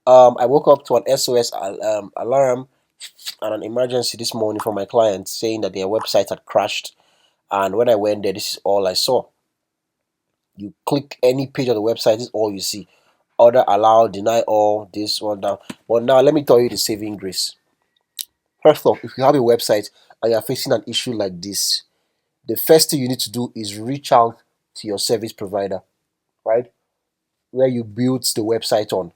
I woke up to an SOS alarm and an emergency this morning from my client saying that their website had crashed. And when I went there, this is all I saw. You click any page on the website, this is all you see. Order allow, deny all, this one down. But now let me tell you the saving grace. First off, if you have a website and you're facing an issue like this, the first thing you need to do is reach out to your service provider, right? Where you built the website on.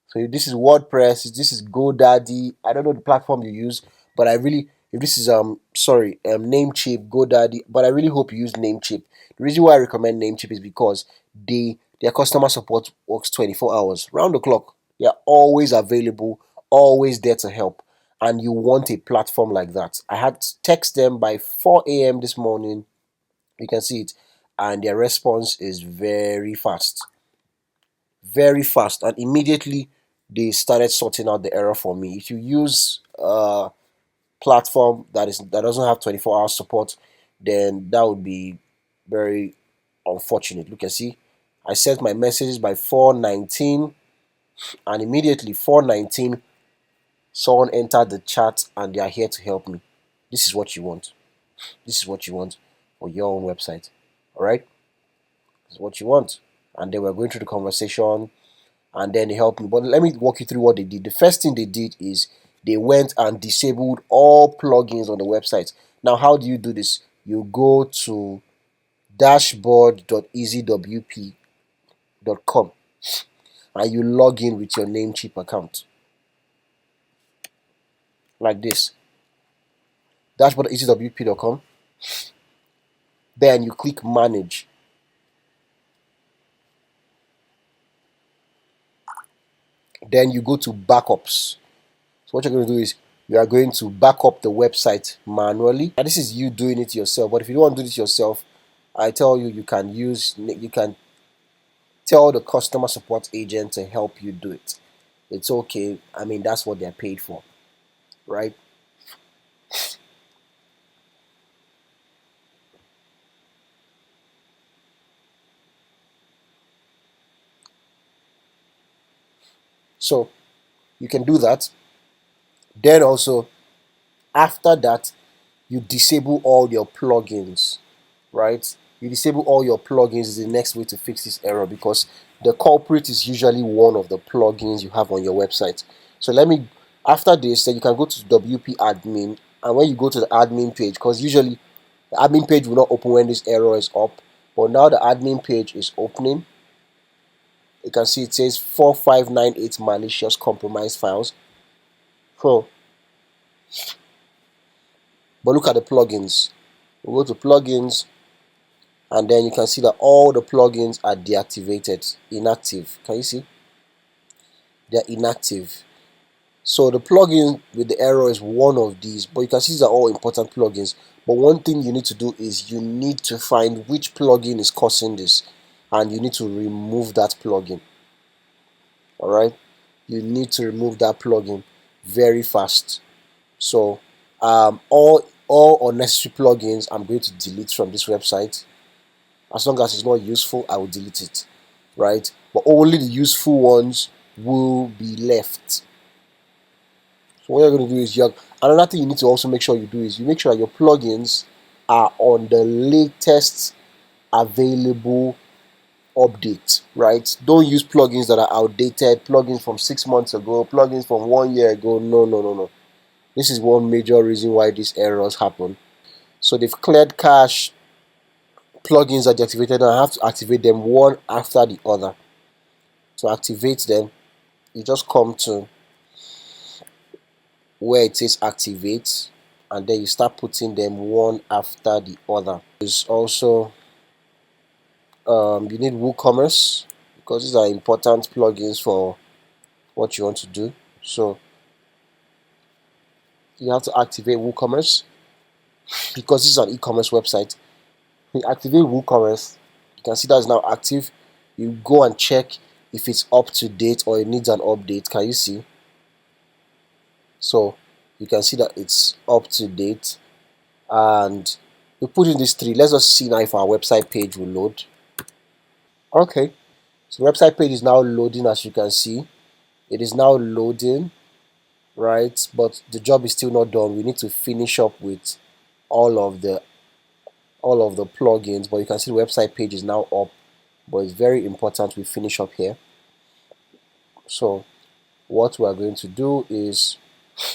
So this is WordPress, this is GoDaddy. I don't know the platform you use, but I really, if this is Namecheap, GoDaddy, but I really hope you use Namecheap. The reason why I recommend Namecheap is because their customer support works 24 hours round the clock. They are always available, always there to help. And you want a platform like that. I had to text them by 4 a.m. this morning. You can see it, and their response is very fast, very fast, and immediately they started sorting out the error for me. If you use a platform that doesn't have 24-hour support, then that would be very unfortunate. Look, see, I sent my messages by 4:19, and immediately 4:19 someone entered the chat and they are here to help me. This is what you want. This is what you want for your own website. All right, this is what you want. And then we're going through the conversation, and then they helped me. But let me walk you through what they did. The first thing they did is they went and disabled all plugins on the website. Now, how do you do this? You go to dashboard.easywp.com and you log in with your Namecheap account like this. Dashboard.easywp.com. Then you click manage. Then you go to backups. So what you're going to do is you are going to back up the website manually. And this is you doing it yourself. But if you don't want to do this yourself, I tell you, you can tell the customer support agent to help you do it. It's okay. I mean, that's what they're paid for, right? So you can do that. Then also, after that, you disable all your plugins, right? You disable all your plugins is the next way to fix this error, because the culprit is usually one of the plugins you have on your website. So after this, then you can go to WP admin, and when you go to the admin page, because usually the admin page will not open when this error is up, but now the admin page is opening. You can see it says 4598 malicious compromised files. So, but look at the plugins. We go to plugins, and then you can see that all the plugins are deactivated, inactive. Can you see? They're inactive. So the plugin with the error is one of these, but you can see these are all important plugins. But one thing you need to do is you need to find which plugin is causing this, and you need to remove that plugin. All right, you need to remove that plugin very fast. So all unnecessary plugins I'm going to delete from this website. As long as it's not useful, I will delete it, right? But only the useful ones will be left. So what you're going to do is another thing you need to also make sure you do is you make sure that your plugins are on the latest available update, right? Don't use plugins that are outdated, plugins from 6 months ago, plugins from 1 year ago. No. This is one major reason why these errors happen. So they've cleared cache. Plugins are deactivated, and I have to activate them one after the other. To activate them, you just come to where it says activate, and then you start putting them one after the other. There's also you need WooCommerce, because these are important plugins for what you want to do. So you have to activate WooCommerce, because this is an e-commerce website. You activate WooCommerce, you can see that's now active. You go and check if it's up to date or it needs an update. Can you see? So you can see that it's up to date, and we put in these three. Let's just see now if our website page will load. Okay, so the website page is now loading. As you can see, it is now loading, right? But the job is still not done. We need to finish up with all of the plugins, but you can see the website page is now up, but it's very important we finish up here. So what we are going to do is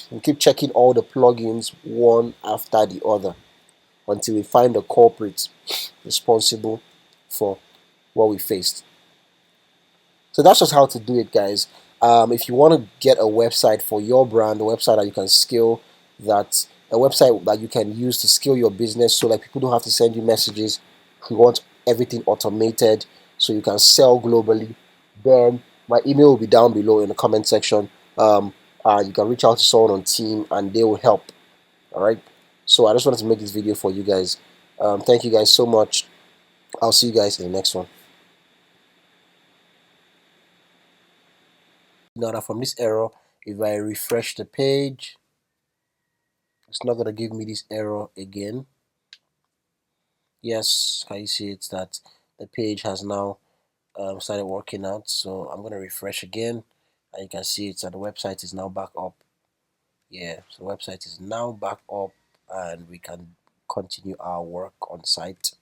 we keep checking all the plugins one after the other until we find the culprit responsible for what we faced. So that's just how to do it, guys. If you want to get a website for your brand, a website that you can scale, a website that you can use to scale your business, so like people don't have to send you messages. You want everything automated so you can sell globally. Then my email will be down below in the comment section. You can reach out to someone on team and they will help. All right. So I just wanted to make this video for you guys. Thank you guys so much. I'll see you guys in the next one. Now that from this error, if I refresh the page, it's not gonna give me this error again. Yes, can you see it's that the page has now started working out. So I'm gonna refresh again, and you can see it's that the website is now back up. Yeah, so the website is now back up, and we can continue our work on site.